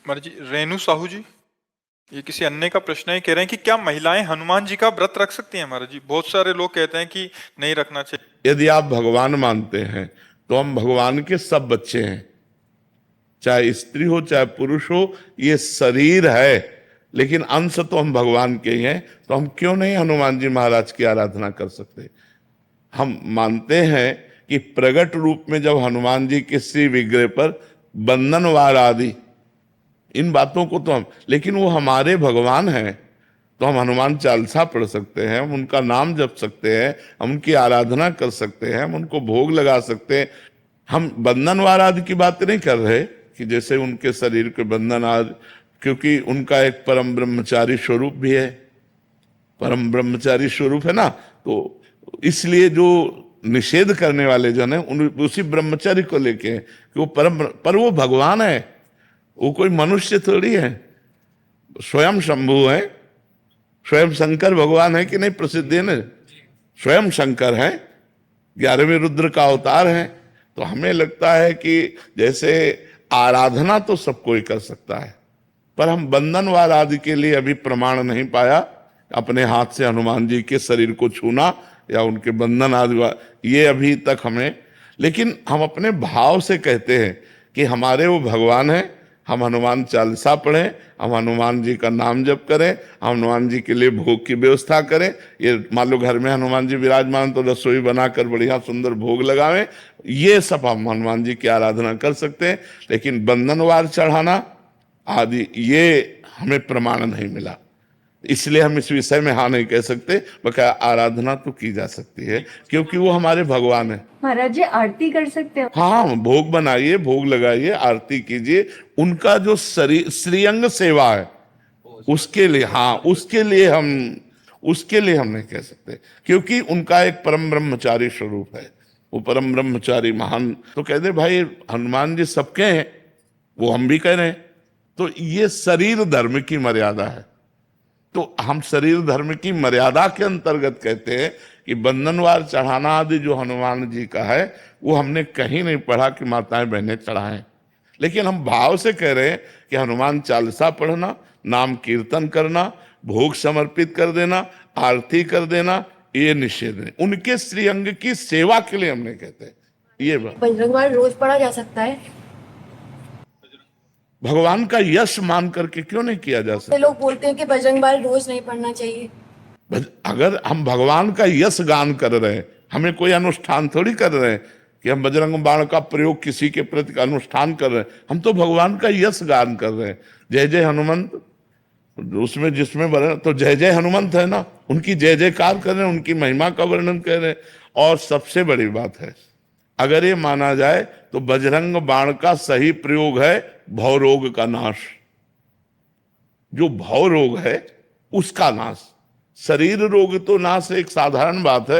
महाराज जी, रेणु साहू जी, ये किसी अन्य का प्रश्न है। कह रहे हैं कि क्या महिलाएं हनुमान जी का व्रत रख सकती हैं? महाराज जी, बहुत सारे लोग कहते हैं कि नहीं रखना चाहिए। यदि आप भगवान मानते हैं तो हम भगवान के सब बच्चे हैं, चाहे स्त्री हो चाहे पुरुष हो। ये शरीर है लेकिन अंश तो हम भगवान के ही हैं, तो हम क्यों नहीं हनुमान जी महाराज की आराधना कर सकते? हम मानते हैं कि प्रगट रूप में जब हनुमान जी के श्री विग्रह पर बंधन वार आदि इन बातों को तो हम, लेकिन वो हमारे भगवान हैं, तो हम हनुमान चालीसा पढ़ सकते हैं, हम उनका नाम जप सकते हैं, हम उनकी आराधना कर सकते हैं, हम उनको भोग लगा सकते हैं। हम बंधनवार आदि की बात नहीं कर रहे कि जैसे उनके शरीर के बंधन आदि, क्योंकि उनका एक परम ब्रह्मचारी स्वरूप भी है, परम ब्रह्मचारी स्वरूप है ना, तो इसलिए जो निषेध करने वाले जन है उन उसी ब्रह्मचारी को लेके हैं कि वो पर वो भगवान है, वो कोई मनुष्य थोड़ी है, स्वयं शंभु है, स्वयं शंकर भगवान है कि नहीं, प्रसिद्ध है ना, स्वयं शंकर है, 11वें रुद्र का अवतार है। तो हमें लगता है कि जैसे आराधना तो सब कोई कर सकता है, पर हम बंधनवार आदि के लिए अभी प्रमाण नहीं पाया। अपने हाथ से हनुमान जी के शरीर को छूना या उनके बंधन आदि, ये अभी तक हमें, लेकिन हम अपने भाव से कहते हैं कि हमारे वो भगवान हैं, हम हनुमान चालीसा पढ़ें, हम हनुमान जी का नाम जप करें, हम हनुमान जी के लिए भोग की व्यवस्था करें। ये मान लो घर में हनुमान जी विराजमान, तो रसोई बनाकर बढ़िया सुंदर भोग लगावें। ये सब हम हनुमान जी की आराधना कर सकते हैं, लेकिन बंधनवार चढ़ाना आदि ये हमें प्रमाण नहीं मिला, इसलिए हम इस विषय में हाँ नहीं कह सकते। बकाया आराधना तो की जा सकती है क्योंकि वो हमारे भगवान है। महाराज जी, आरती कर सकते हो? हाँ, भोग बनाइए, भोग लगाइए, आरती कीजिए। उनका जो श्रीअंग सेवा है उसके लिए, हाँ उसके लिए हम नहीं कह सकते, क्योंकि उनका एक परम ब्रह्मचारी स्वरूप है, वो परम ब्रह्मचारी महान। तो कहते भाई हनुमान जी सबके हैं, वो हम भी कह रहे हैं। तो ये शरीर धर्म की मर्यादा है, तो हम शरीर धर्म की मर्यादा के अंतर्गत कहते हैं कि बंधनवार चढ़ाना आदि जो हनुमान जी का है वो हमने कहीं नहीं पढ़ा कि माताएं बहनें चढ़ाएं। लेकिन हम भाव से कह रहे हैं कि हनुमान चालीसा पढ़ना, नाम कीर्तन करना, भोग समर्पित कर देना, आरती कर देना, ये निषेध नहीं। उनके श्रीअंग की सेवा के लिए हमने कहते हैं। ये बजरंगबाण रोज पढ़ा जा सकता है? भगवान का यश मान करके क्यों नहीं किया जा सकता? लोग बोलते हैं कि बजरंगबाण रोज नहीं पढ़ना चाहिए। अगर हम भगवान का यश गान कर रहे हैं, हमें कोई अनुष्ठान थोड़ी कर रहे हैं कि हम बजरंग बाण का प्रयोग किसी के प्रति अनुष्ठान कर रहे हैं, हम तो भगवान का यश गान कर रहे हैं। जय जय हनुमंत, उसमें जिसमें वर्णन तो जय जय हनुमंत है ना, उनकी जय जयकार कर रहे हैं, उनकी महिमा का वर्णन कर रहे हैं। और सबसे बड़ी बात है, अगर ये माना जाए तो बजरंग बाण का सही प्रयोग है भव रोग का नाश, जो भव रोग है उसका नाश। शरीर रोग तो नाश एक साधारण बात है,